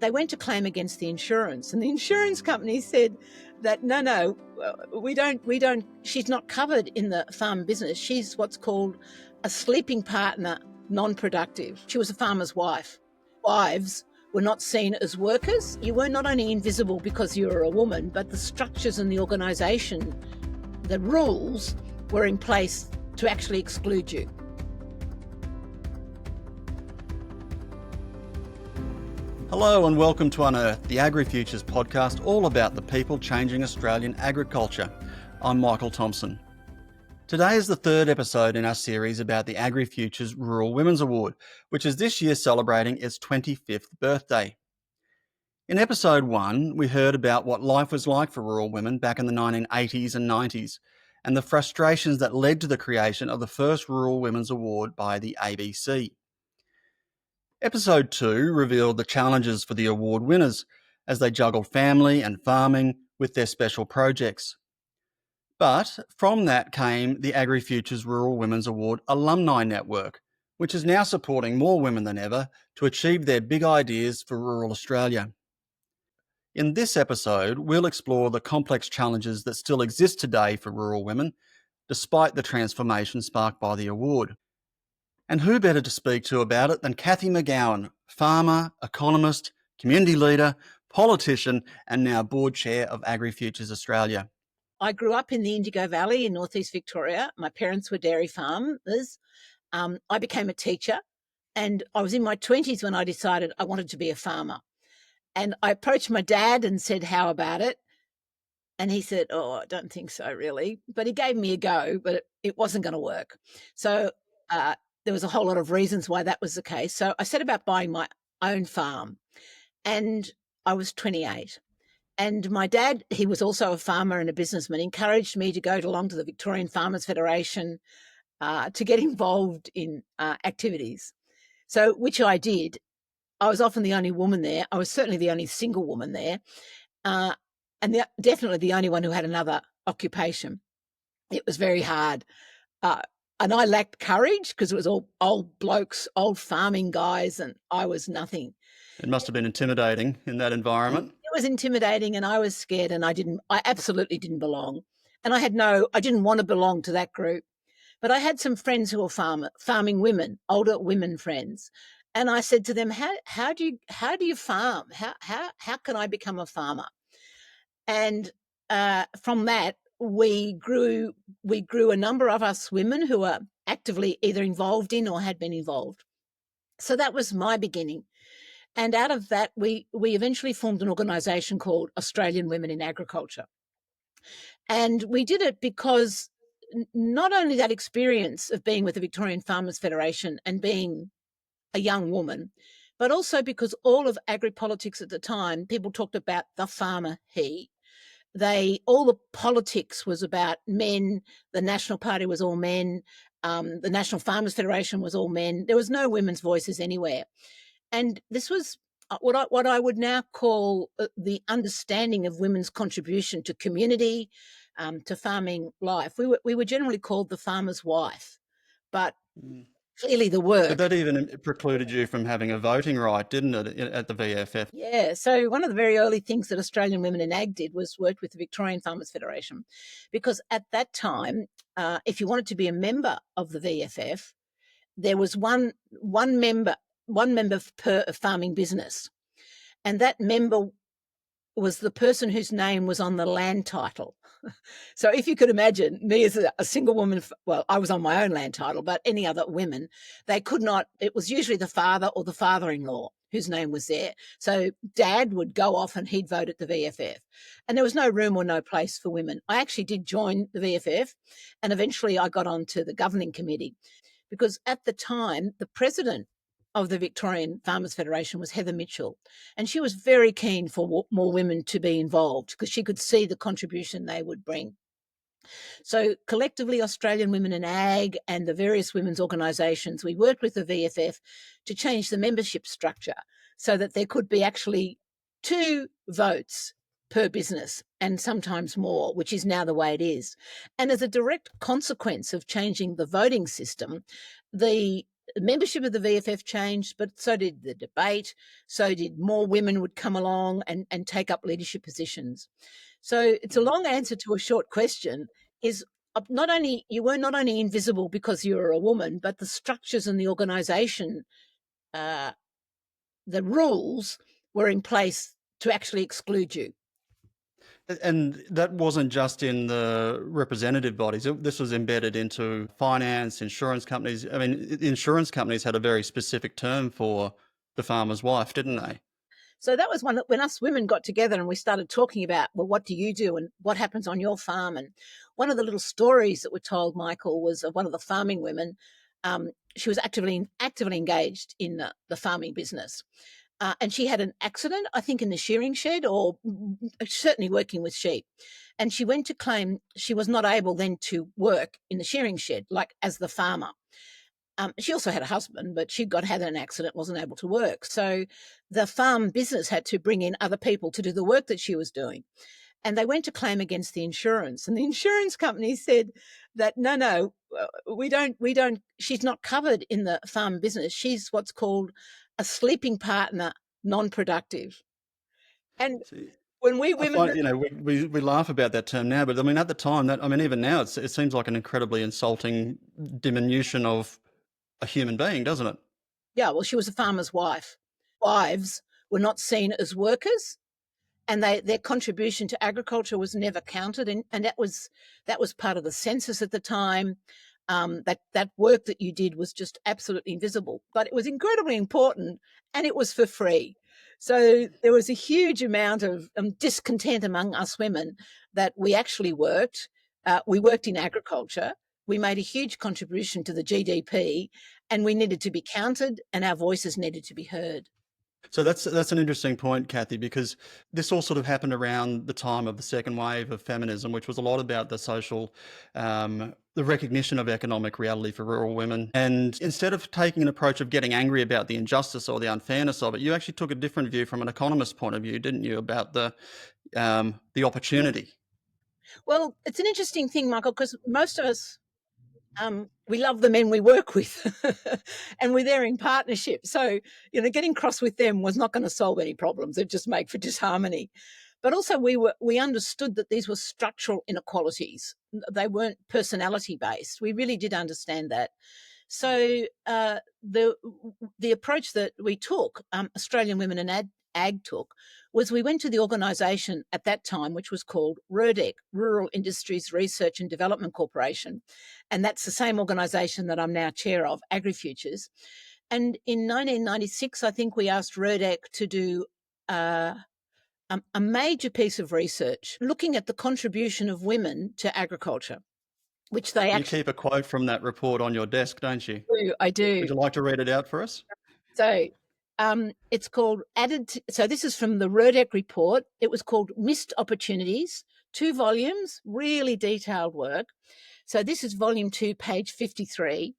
they went to claim against the insurance, and the insurance company said that no, we don't. She's not covered in the farm business. She's what's called a sleeping partner, non-productive. She was a farmer's wife. Wives were not seen as workers. You were not only invisible because you were a woman, but the structures in the organisation, the rules were in place to actually exclude you. Hello and welcome to Unearth, the AgriFutures podcast, all about the people changing Australian agriculture. I'm Michael Thomson. Today is the third episode in our series about the AgriFutures Rural Women's Award, which is this year celebrating its 25th birthday. In episode 1, we heard about what life was like for rural women back in the 1980s and 90s, and the frustrations that led to the creation of the first Rural Women's Award by the ABC. Episode 2 revealed the challenges for the award winners as they juggled family and farming with their special projects. But from that came the AgriFutures Rural Women's Award Alumni Network, which is now supporting more women than ever to achieve their big ideas for rural Australia. In this episode, we'll explore the complex challenges that still exist today for rural women, despite the transformation sparked by the award. And who better to speak to about it than Cathy McGowan, farmer, economist, community leader, politician, and now board chair of AgriFutures Australia. I grew up in the Indigo Valley in northeast Victoria. My parents were dairy farmers. I became a teacher, and I was in my 20s when I decided I wanted to be a farmer. And I approached my dad and said, "How about it?" And he said, "Oh, I don't think so, really." But he gave me a go, but it wasn't going to work. So there was a whole lot of reasons why that was the case. So I set about buying my own farm, and I was 28. And my dad, he was also a farmer and a businessman, encouraged me to go along to the Victorian Farmers Federation to get involved in activities. So, which I did. I was often the only woman there. I was certainly the only single woman there, and definitely the only one who had another occupation. It was very hard. And I lacked courage because it was all old blokes, old farming guys, and I was nothing. It must have been intimidating in that environment. It was intimidating, and I was scared, and I absolutely didn't belong. And I didn't want to belong to that group. But I had some friends who were farming women, older women friends. And I said to them, how do you farm? How can I become a farmer? And from that, we grew a number of us women who are actively either involved in or had been involved. So that was my beginning. And out of that, we eventually formed an organisation called Australian Women in Agriculture. And we did it because not only that experience of being with the Victorian Farmers Federation and being a young woman, but also because all of agri-politics at the time, people talked about the farmer he. All the politics was about men. The National Party was all men. The National Farmers Federation was all men. There was no women's voices anywhere. And this was what I would now call the understanding of women's contribution to community, to farming life. We were generally called the farmer's wife, but clearly the work. But that even precluded you from having a voting right, didn't it, at the VFF? Yeah. So one of the very early things that Australian Women in Ag did was work with the Victorian Farmers Federation, because at that time, if you wanted to be a member of the VFF, there was one member per farming business, and that member was the person whose name was on the land title. So if you could imagine me as a single woman, well, I was on my own land title, but any other women, they could not, it was usually the father or the father-in-law whose name was there. So dad would go off and he'd vote at the VFF. And there was no room or no place for women. I actually did join the VFF, and eventually I got onto the governing committee, because at the time, the president of the Victorian Farmers Federation was Heather Mitchell, and she was very keen for more women to be involved because she could see the contribution they would bring. So collectively, Australian Women in Ag and the various women's organisations, we worked with the VFF to change the membership structure so that there could be actually 2 votes per business and sometimes more, which is now the way it is. And as a direct consequence of changing the voting system, the membership of the VFF changed, but so did the debate. So did more women would come along and take up leadership positions. So it's a long answer to a short question. Is not only you were not only invisible because you were a woman, but the structures and the organisation, the rules were in place to actually exclude you. And that wasn't just in the representative bodies. This was embedded into finance, insurance companies. I mean, insurance companies had a very specific term for the farmer's wife, didn't they? So that was one that when us women got together and we started talking about, well, what do you do and what happens on your farm? And one of the little stories that were told, Michael, was of one of the farming women. She was actively engaged in the farming business. And she had an accident, I think, in the shearing shed or certainly working with sheep. And she went to claim she was not able then to work in the shearing shed, like as the farmer. She also had a husband, but had an accident, wasn't able to work. So the farm business had to bring in other people to do the work that she was doing. And they went to claim against the insurance. And the insurance company said that, no, we don't, she's not covered in the farm business. She's what's called a sleeping partner, non-productive. And when we I women... find, we laugh about that term now, but I mean, at the time, even now, it seems like an incredibly insulting diminution of a human being, doesn't it? Yeah, well, she was a farmer's wife. Wives were not seen as workers, and their contribution to agriculture was never counted, and that was part of the census at the time. That work that you did was just absolutely invisible, but it was incredibly important, and it was for free. So there was a huge amount of discontent among us women that we actually worked. We worked in agriculture. We made a huge contribution to the GDP, and we needed to be counted, and our voices needed to be heard. So that's an interesting point, Cathy, because this all sort of happened around the time of the second wave of feminism, which was a lot about the social, the recognition of economic reality for rural women. And instead of taking an approach of getting angry about the injustice or the unfairness of it, you actually took a different view from an economist's point of view, didn't you, about the opportunity? Well, it's an interesting thing, Michael, because most of us, we love the men we work with and we're there in partnership. So, getting cross with them was not going to solve any problems. It'd just make for disharmony. But also we understood that these were structural inequalities. They weren't personality based. We really did understand that. So the approach that we took, Australian Women in Ag took, was we went to the organisation at that time, which was called RIRDC, Rural Industries Research and Development Corporation. And that's the same organisation that I'm now chair of, AgriFutures. And in 1996, I think we asked RIRDC to do a major piece of research looking at the contribution of women to agriculture, which they You keep a quote from that report on your desk, don't you? I do. Would you like to read it out for us? So it's called so this is from the RIRDC report. It was called Missed Opportunities, 2 volumes, really detailed work. So this is volume 2, page 53.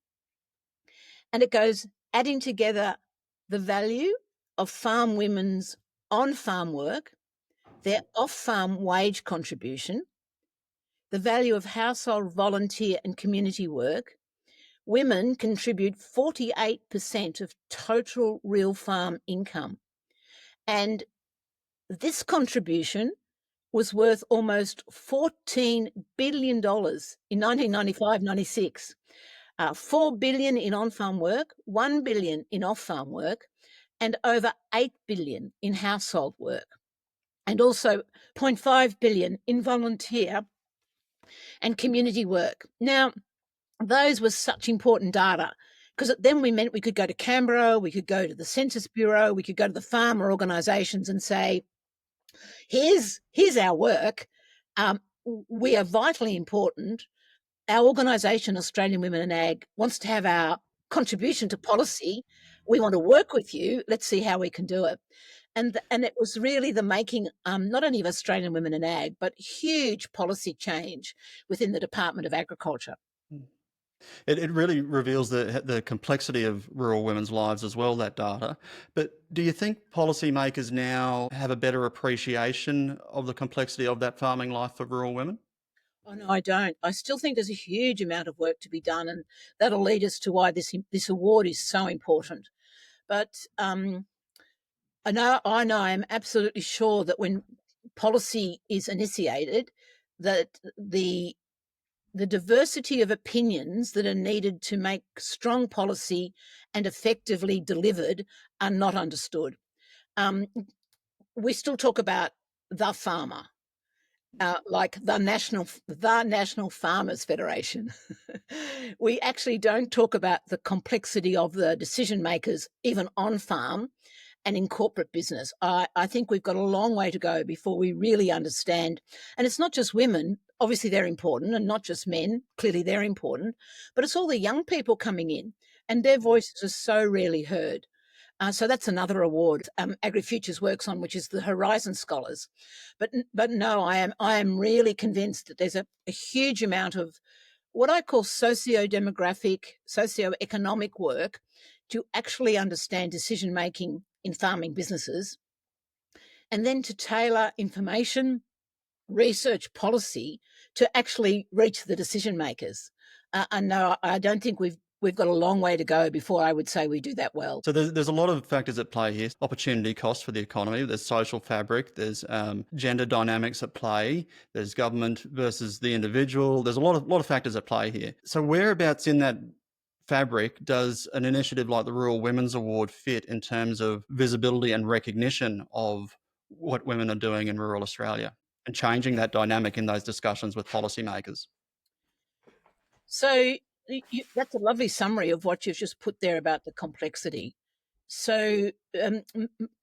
And it goes, adding together the value of farm women's on-farm work, their off-farm wage contribution, the value of household volunteer and community work. Women contribute 48% of total real farm income. And this contribution was worth almost $14 billion in 1995-96. $4 billion in on-farm work, $1 billion in off-farm work, and over $8 billion in household work. And also $0.5 billion in volunteer and community work. Now, those were such important data because then we meant we could go to Canberra, we could go to the Census Bureau, we could go to the farmer organisations and say, here's our work. We are vitally important. Our organisation, Australian Women in Ag, wants to have our contribution to policy. We want to work with you. Let's see how we can do it. And it was really the making not only of Australian Women in Ag, but huge policy change within the Department of Agriculture. It really reveals the complexity of rural women's lives as well, that data. But do you think policymakers now have a better appreciation of the complexity of that farming life for rural women? Oh no, I don't. I still think there's a huge amount of work to be done, and that'll lead us to why this award is so important. But I'm absolutely sure that when policy is initiated, that the diversity of opinions that are needed to make strong policy and effectively delivered are not understood. Um, we still talk about the farmer, like the National Farmers Federation. We actually don't talk about the complexity of the decision makers, even on farm and in corporate business. I think we've got a long way to go before we really understand. And it's not just women, obviously they're important, and not just men, clearly they're important, but it's all the young people coming in, and their voices are so rarely heard. So that's another award AgriFutures works on, which is the Horizon Scholars. But no, I am really convinced that there's a huge amount of what I call socio-demographic, socio-economic work to actually understand decision making in farming businesses, and then to tailor information, research, policy to actually reach the decision makers. And no, I don't think we've got a long way to go before I would say we do that well. So there's a lot of factors at play here. Opportunity cost for the economy. There's social fabric. There's gender dynamics at play. There's government versus the individual. There's a lot of factors at play here. So whereabouts in that fabric does an initiative like the Rural Women's Award fit in terms of visibility and recognition of what women are doing in rural Australia and changing that dynamic in those discussions with policymakers? So that's a lovely summary of what you've just put there about the complexity. So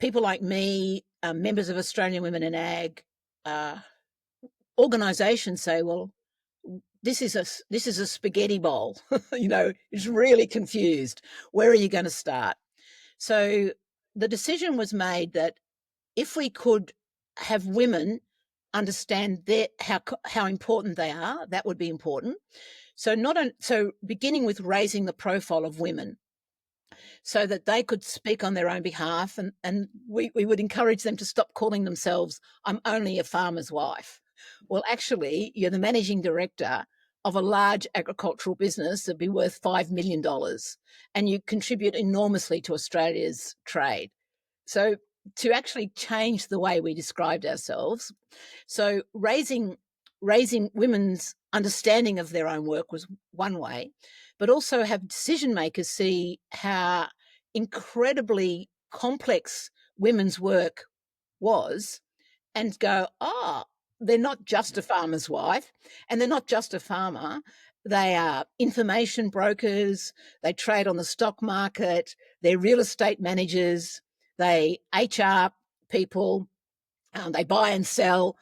people like me, members of Australian Women in Ag, uh, organisations say, well, this is a spaghetti bowl. It's really confused. Where are you going to start? So the decision was made that if we could have women understand how important they are, that would be important. So beginning with raising the profile of women, so that they could speak on their own behalf, and we would encourage them to stop calling themselves, I'm only a farmer's wife. Well, actually, you're the managing director of a large agricultural business that'd be worth $5 million, and you contribute enormously to Australia's trade. So to actually change the way we described ourselves, so raising women's understanding of their own work was one way, but also have decision makers see how incredibly complex women's work was, and go, they're not just a farmer's wife, and they're not just a farmer. They are information brokers. They trade on the stock market. They're real estate managers. They HR people. They buy and sell,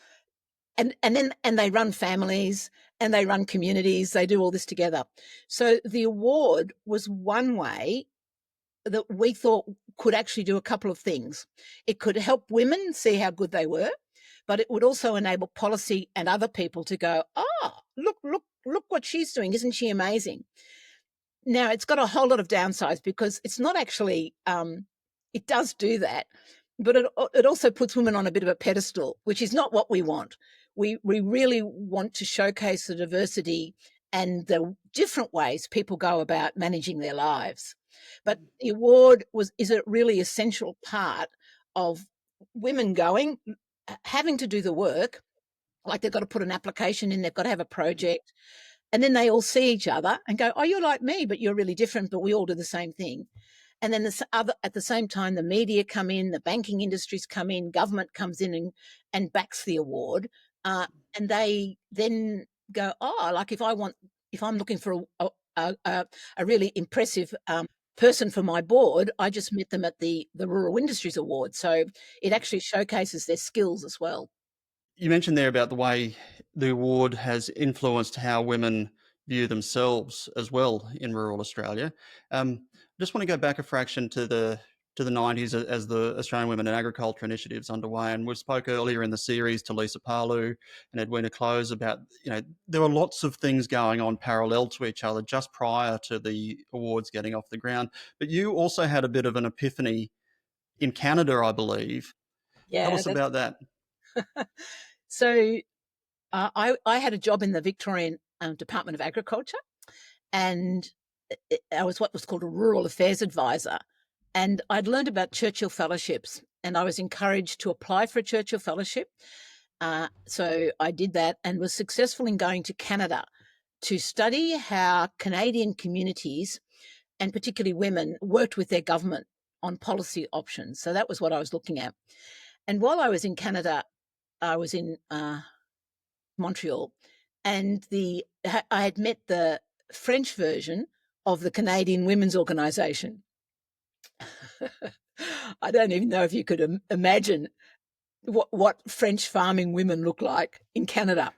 and they run families, and they run communities. They do all this together. So the award was one way that we thought could actually do a couple of things. It could help women see how good they were, but it would also enable policy and other people to go, look what she's doing. Isn't she amazing? Now, it's got a whole lot of downsides, because it's not actually, it does do that, but it also puts women on a bit of a pedestal, which is not what we want. We really want to showcase the diversity and the different ways people go about managing their lives. But the award is a really essential part of women having to do the work. Like, they've got to put an application in, they've got to have a project, and then they all see each other and go, oh, you're like me, but you're really different, but we all do the same thing. And then at the same time, the media come in, the banking industries come in, government comes in and backs the award. And they then go, like, if I'm looking for a really impressive person for my board, I just met them at the Rural Industries Award. So it actually showcases their skills as well. You mentioned there about the way the award has influenced how women view themselves as well in rural Australia. I just want to go back a fraction to the 90s as the Australian Women in Agriculture initiative's underway, and we spoke earlier in the series to Lisa Palu and Edwina Close about, there were lots of things going on parallel to each other just prior to the awards getting off the ground. But you also had a bit of an epiphany in Canada, I believe. Tell Yeah, us about that. so I had a job in the Victorian Department of Agriculture, and I was what was called a rural affairs advisor. And I'd learned about Churchill Fellowships, and I was encouraged to apply for a Churchill Fellowship. So I did that and was successful in going to Canada to study how Canadian communities, and particularly women, worked with their government on policy options. So that was what I was looking at. And while I was in Canada, I was in Montreal, and I had met the French version of the Canadian Women's Organisation. I don't even know if you could imagine what French farming women look like in Canada,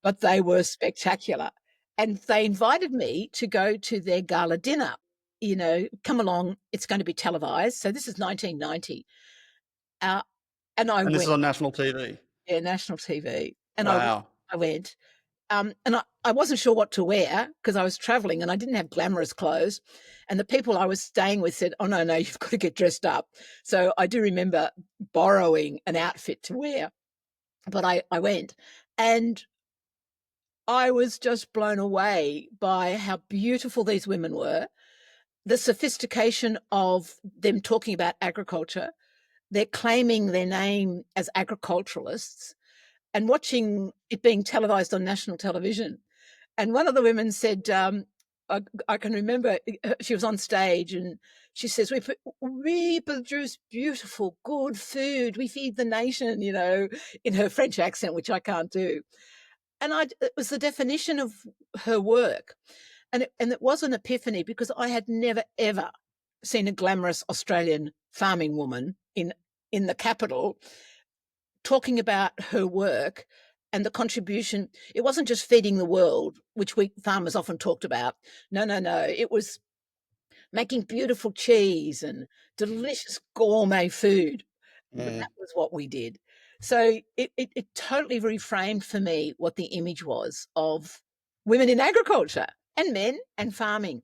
but they were spectacular. And they invited me to go to their gala dinner. Come along, it's going to be televised. So this is 1990. Uh, and I And this is went, on national TV. yeah, national TV. And Wow. I went. And I wasn't sure what to wear because I was traveling and I didn't have glamorous clothes. And the people I was staying with said, "Oh, no, you've got to get dressed up." So I do remember borrowing an outfit to wear. But I went, and I was just blown away by how beautiful these women were, the sophistication of them talking about agriculture. They're claiming their name as agriculturalists and watching it being televised on national television. And one of the women said, I can remember she was on stage and she says, we produce beautiful, good food. We feed the nation, in her French accent, which I can't do. And it was the definition of her work. And it was an epiphany because I had never, ever seen a glamorous Australian farming woman in the capital talking about her work and the contribution. It wasn't just feeding the world, which we farmers often talked about. No. It was making beautiful cheese and delicious gourmet food. That was what we did. So it totally reframed for me what the image was of women in agriculture and men and farming.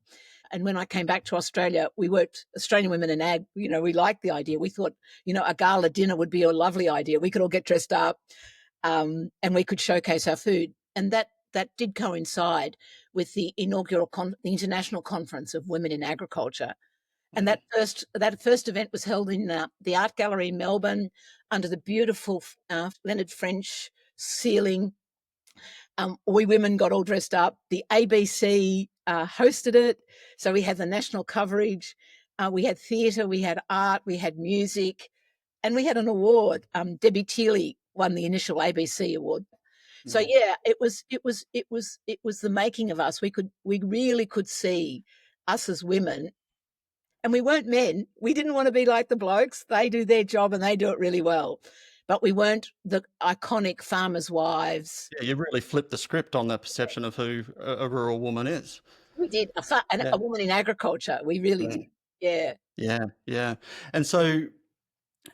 And when I came back to Australia, we worked Australian Women in Ag. We liked the idea. We thought, a gala dinner would be a lovely idea. We could all get dressed up, and we could showcase our food. And that did coincide with the inaugural the International Conference of Women in Agriculture. And that first event was held in the Art Gallery in Melbourne under the beautiful Leonard French ceiling. We women got all dressed up. The ABC hosted it. So we had the national coverage. We had theatre, we had art, we had music, and we had an award. Debbie Teeley won the initial ABC award. So yeah, it was the making of us. We really could see us as women, and we weren't men. We didn't want to be like the blokes. They do their job and they do it really well. But we weren't the iconic farmers' wives. Yeah, you really flipped the script on the perception of who a rural woman is. We did. A woman in agriculture. We really did. Yeah. Yeah. And so,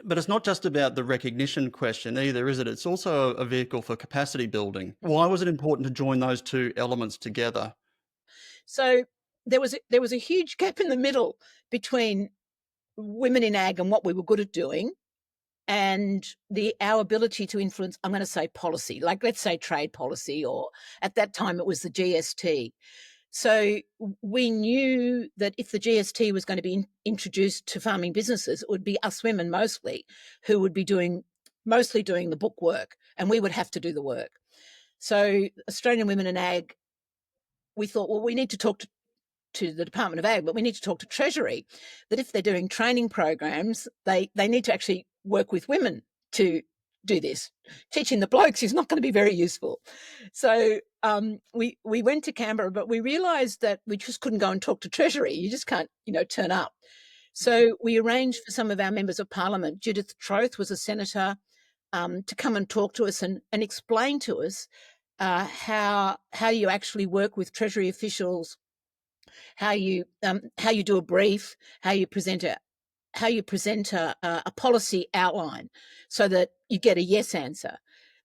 but it's not just about the recognition question either, is it? It's also a vehicle for capacity building. Why was it important to join those two elements together? So there was a huge gap in the middle between women in ag and what we were good at doing, and our ability to influence, I'm going to say policy, like let's say trade policy, or at that time it was the GST. So we knew that if the GST was going to be introduced to farming businesses, it would be us women mostly who would be mostly doing the book work, and we would have to do the work. So Australian Women in Ag, we thought, well, we need to talk to the Department of Ag, but we need to talk to Treasury, that if they're doing training programs, they need to actually work with women to do this. Teaching the blokes is not going to be very useful. So we went to Canberra, but we realised that we just couldn't go and talk to Treasury. You just can't, turn up. So we arranged for some of our members of Parliament, Judith Troth was a senator, to come and talk to us and explain to us how you actually work with Treasury officials, how you do a brief, how you present a policy outline so that you get a yes answer.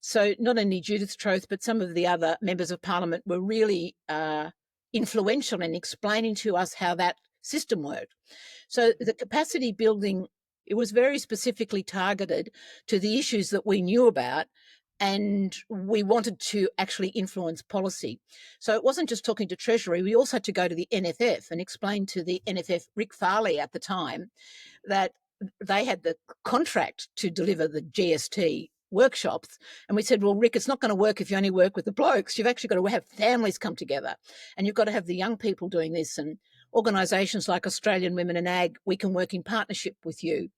So not only Judith Troth, but some of the other members of Parliament were really influential in explaining to us how that system worked. So the capacity building, it was very specifically targeted to the issues that we knew about, and we wanted to actually influence policy. So it wasn't just talking to Treasury, we also had to go to the NFF and explain to the NFF, Rick Farley at the time, that they had the contract to deliver the GST workshops. And we said, well, Rick, it's not going to work if you only work with the blokes. You've actually got to have families come together, and you've got to have the young people doing this. And organisations like Australian Women in Ag, we can work in partnership with you.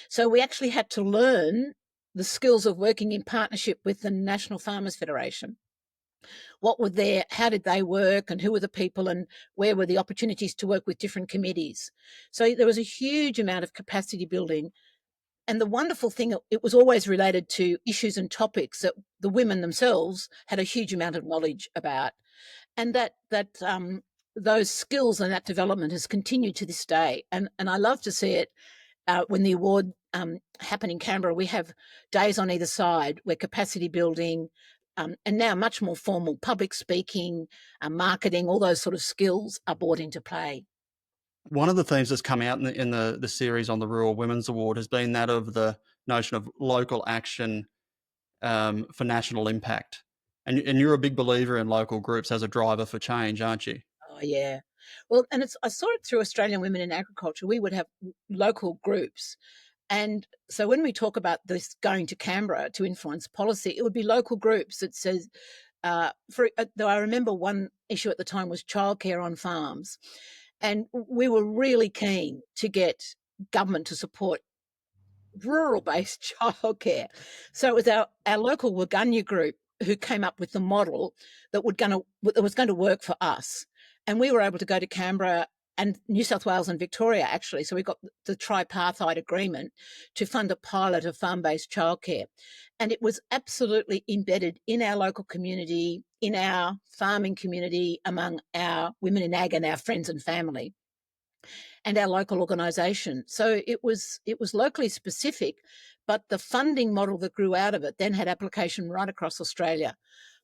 So we actually had to learn the skills of working in partnership with the National Farmers Federation. What were there, how did they work, and who were the people, and where were the opportunities to work with different committees? So there was a huge amount of capacity building. And the wonderful thing, it was always related to issues and topics that the women themselves had a huge amount of knowledge about. And those skills and that development has continued to this day. And I love to see it when the award happened in Canberra. We have days on either side where capacity building, and now much more formal public speaking, marketing, all those sort of skills are brought into play. One of the themes that's come out in the series on the Rural Women's Award has been that of the notion of local action for national impact. And you're a big believer in local groups as a driver for change, aren't you? Oh, yeah. Well, and I saw it through Australian Women in Agriculture. We would have local groups. And so when we talk about this going to Canberra to influence policy, it would be local groups that says, though I remember one issue at the time was childcare on farms. And we were really keen to get government to support rural-based childcare. So it was our local Waganya group who came up with the model that was going to work for us. And we were able to go to Canberra and New South Wales and Victoria, actually. So we got the tripartite agreement to fund a pilot of farm-based childcare. And it was absolutely embedded in our local community, in our farming community, among our women in ag and our friends and family, and our local organisation. So it was locally specific, but the funding model that grew out of it then had application right across Australia.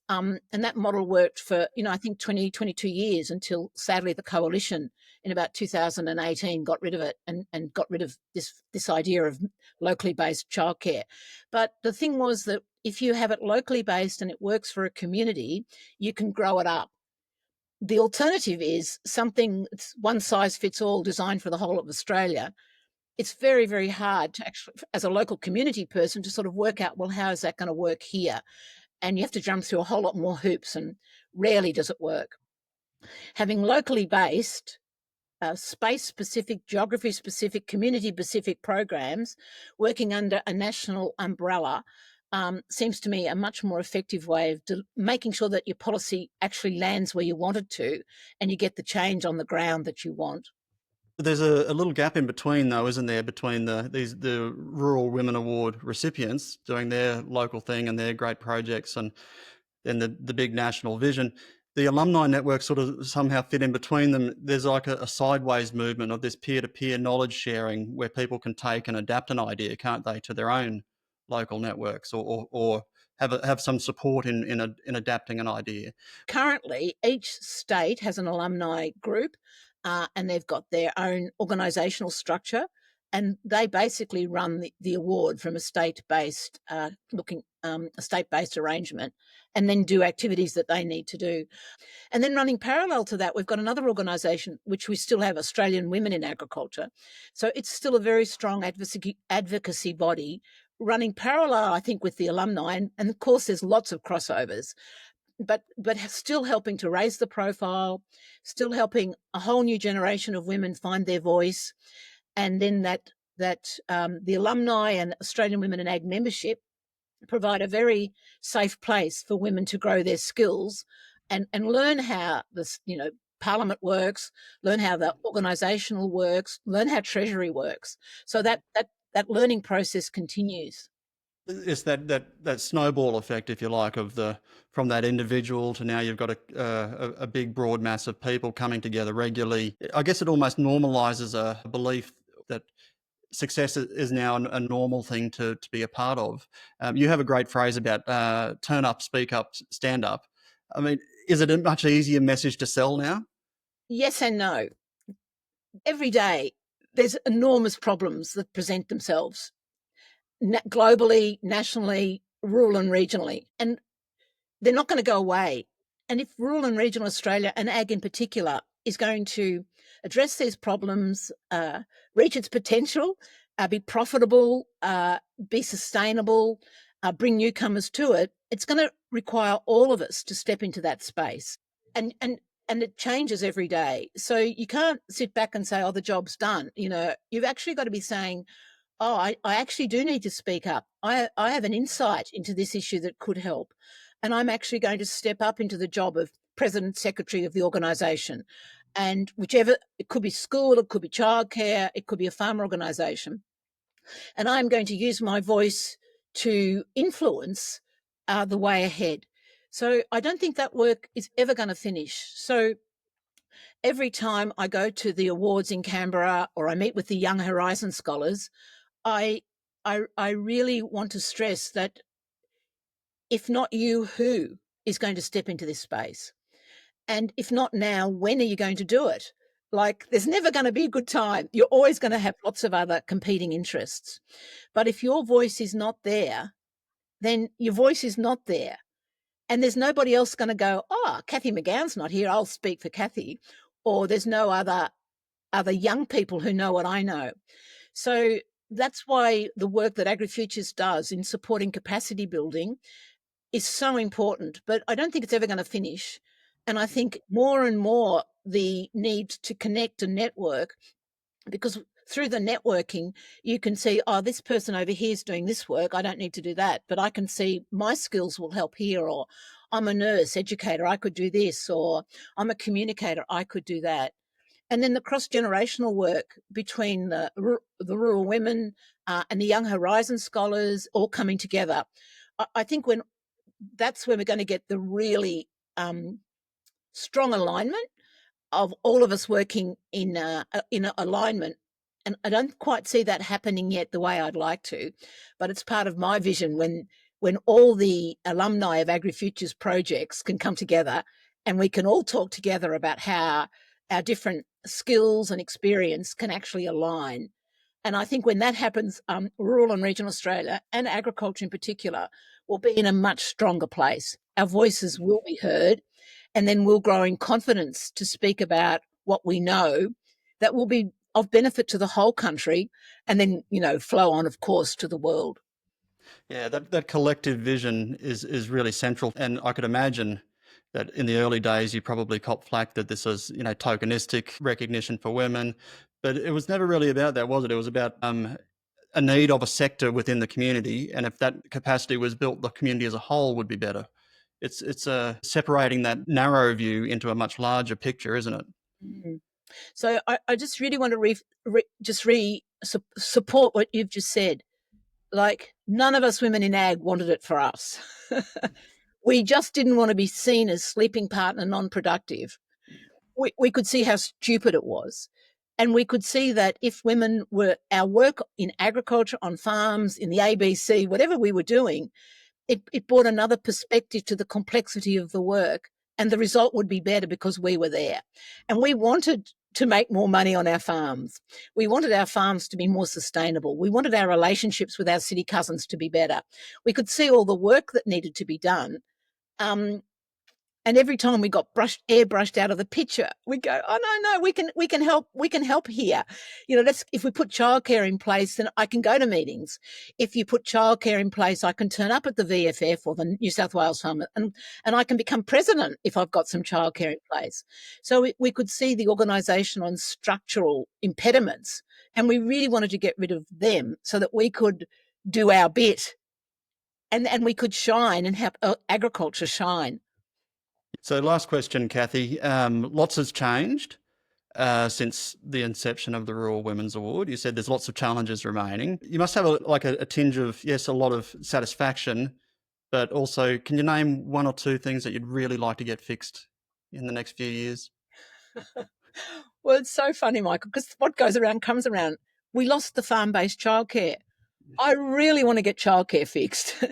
And that model worked for, I think 20, 22 years, until sadly the coalition in about 2018 got rid of it and got rid of this idea of locally based childcare. But the thing was that if you have it locally based and it works for a community, you can grow it up. The alternative is something that's one size fits all, designed for the whole of Australia. It's very, very hard to actually, as a local community person, to sort of work out, well, how is that going to work here? And you have to jump through a whole lot more hoops, and rarely does it work. Having locally based, space-specific, geography-specific, community-specific programs working under a national umbrella seems to me a much more effective way of making sure that your policy actually lands where you want it to, and you get the change on the ground that you want. There's a little gap in between, though, isn't there, between the Rural Women Award recipients doing their local thing and their great projects, and then the big national vision. The alumni network sort of somehow fit in between them. There's like a sideways movement of this peer-to-peer knowledge sharing where people can take and adapt an idea, can't they, to their own local networks, or have some support in adapting an idea. Currently, each state has an alumni group, and they've got their own organisational structure, and they basically run the award from a state-based a state-based arrangement, and then do activities that they need to do. And then running parallel to that, we've got another organisation which we still have, Australian Women in Agriculture. So it's still a very strong advocacy body running parallel, I think, with the alumni. And of course, there's lots of crossovers, but still helping to raise the profile, still helping a whole new generation of women find their voice. And then the alumni and Australian Women in Ag membership provide a very safe place for women to grow their skills and learn how this, Parliament works, learn how the organisational works, learn how Treasury works. So that learning process continues. It's that snowball effect, if you like, from that individual to now you've got a big broad mass of people coming together regularly. I guess it almost normalises a belief that success is now a normal thing to be a part of. You have a great phrase about turn up, speak up, stand up. I mean, is it a much easier message to sell now? Yes and no. Every day there's enormous problems that present themselves globally, nationally, rural and regionally, and they're not going to go away. And if rural and regional Australia, and ag in particular, is going to address these problems, reach its potential, be profitable, be sustainable, bring newcomers to it, it's going to require all of us to step into that space. And it changes every day. So you can't sit back and say, oh, the job's done. You've actually got to be saying, oh, I actually do need to speak up. I have an insight into this issue that could help. And I'm actually going to step up into the job of president, secretary of the organisation. And whichever, it could be school, it could be childcare, it could be a farm organisation. And I'm going to use my voice to influence the way ahead. So I don't think that work is ever going to finish. So every time I go to the awards in Canberra or I meet with the Young Horizon scholars, I really want to stress that if not you, who is going to step into this space? And if not now, when are you going to do it? Like, there's never going to be a good time. You're always going to have lots of other competing interests. But if your voice is not there, then your voice is not there. And there's nobody else going to go, oh, Cathy McGowan's not here, I'll speak for Cathy. Or there's no other young people who know what I know. So that's why the work that AgriFutures does in supporting capacity building is so important, but I don't think it's ever going to finish. And I think more and more the need to connect and network, because through the networking, you can see, oh, this person over here is doing this work. I don't need to do that, but I can see my skills will help here, or I'm a nurse, educator, I could do this, or I'm a communicator, I could do that. And then the cross-generational work between the rural women and the Young Horizon scholars all coming together. I think that's when we're going to get the really strong alignment of all of us working in alignment. And I don't quite see that happening yet the way I'd like to, but it's part of my vision when all the alumni of AgriFutures projects can come together and we can all talk together about how our different skills and experience can actually align. And I think when that happens, rural and regional Australia, and agriculture in particular, will be in a much stronger place. Our voices will be heard, and then we'll grow in confidence to speak about what we know that will be of benefit to the whole country, and then, flow on, of course, to the world. Yeah, that collective vision is really central. And I could imagine that in the early days, you probably copped flack that this was, tokenistic recognition for women. But it was never really about that, was it? It was about a need of a sector within the community. And if that capacity was built, the community as a whole would be better. It's separating that narrow view into a much larger picture, isn't it? Mm. So I just really want to support what you've just said. Like, none of us women in ag wanted it for us. We just didn't want to be seen as sleeping partner, non-productive. We could see how stupid it was. And we could see that if women were, our work in agriculture, on farms, in the ABC, whatever we were doing, it brought another perspective to the complexity of the work, and the result would be better because we were there. And we wanted to make more money on our farms. We wanted our farms to be more sustainable. We wanted our relationships with our city cousins to be better. We could see all the work that needed to be done. And every time we got airbrushed out of the picture, we go, oh no, we can help here. If we put childcare in place, then I can go to meetings. If you put childcare in place, I can turn up at the VFF or the New South Wales Farm, and I can become president if I've got some childcare in place. So we could see the organisation on structural impediments, and we really wanted to get rid of them so that we could do our bit, and we could shine and have agriculture shine. So last question, Cathy. Lots has changed since the inception of the Rural Women's Award. You said there's lots of challenges remaining. You must have a tinge of, yes, a lot of satisfaction, but also can you name one or two things that you'd really like to get fixed in the next few years? Well, it's so funny, Michael, because what goes around comes around. We lost the farm-based childcare. I really want to get childcare fixed,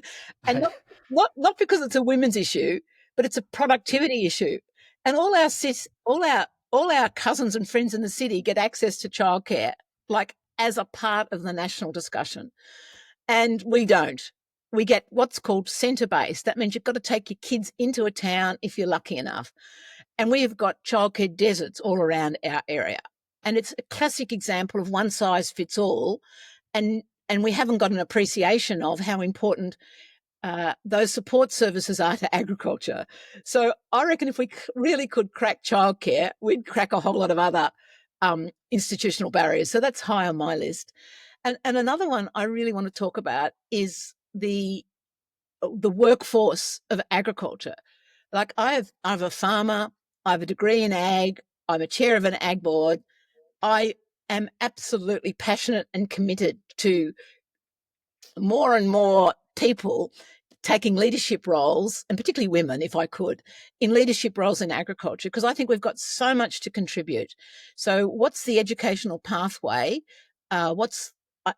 and not because it's a women's issue, but it's a productivity issue. And all our cousins and friends in the city get access to childcare, like as a part of the national discussion, and we don't. we get what's called centre-based. That means you've got to take your kids into a town if you're lucky enough. And we've got childcare deserts all around our area. And it's a classic example of one size fits all. And we haven't got an appreciation of how important those support services are to agriculture. So I reckon if we really could crack childcare, we'd crack a whole lot of other institutional barriers. So that's high on my list. And another one I really want to talk about is the workforce of agriculture. Like I'm a farmer, I have a degree in ag, I'm a chair of an ag board. I am absolutely passionate and committed to more and more people taking leadership roles, and particularly women, if I could, in leadership roles in agriculture, because I think we've got so much to contribute. So what's the educational pathway? What's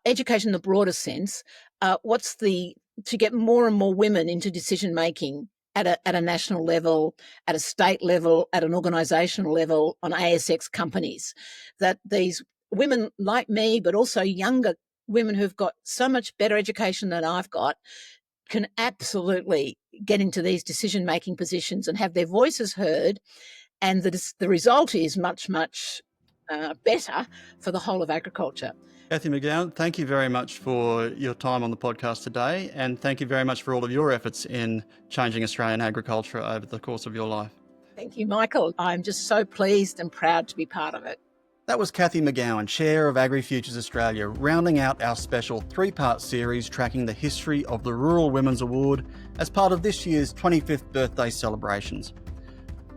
education in the broader sense? To get more and more women into decision making at a national level, at a state level, at an organisational level, on ASX companies, that these women like me, but also younger women who've got so much better education than I've got, can absolutely get into these decision-making positions and have their voices heard, and the result is much, much better for the whole of agriculture. Cathy McGowan, thank you very much for your time on the podcast today, and thank you very much for all of your efforts in changing Australian agriculture over the course of your life. Thank you, Michael. I'm just so pleased and proud to be part of it. That was Cathy McGowan, Chair of AgriFutures Australia, rounding out our special 3-part series tracking the history of the Rural Women's Award as part of this year's 25th birthday celebrations.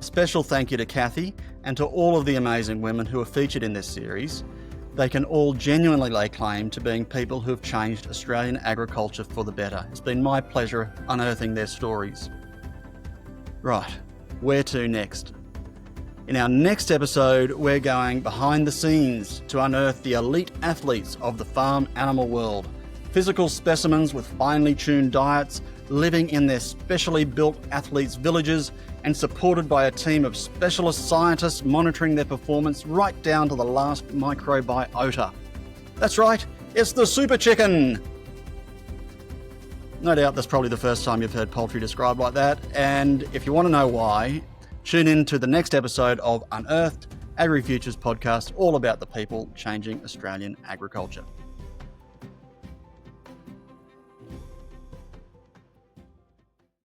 A special thank you to Cathy and to all of the amazing women who are featured in this series. They can all genuinely lay claim to being people who have changed Australian agriculture for the better. It's been my pleasure unearthing their stories. Right, where to next? In our next episode, we're going behind the scenes to unearth the elite athletes of the farm animal world. Physical specimens with finely tuned diets, living in their specially built athletes' villages, and supported by a team of specialist scientists monitoring their performance right down to the last microbiota. That's right, it's the super chicken! No doubt that's probably the first time you've heard poultry described like that, and if you want to know why, tune in to the next episode of Unearthed, AgriFutures podcast, all about the people changing Australian agriculture.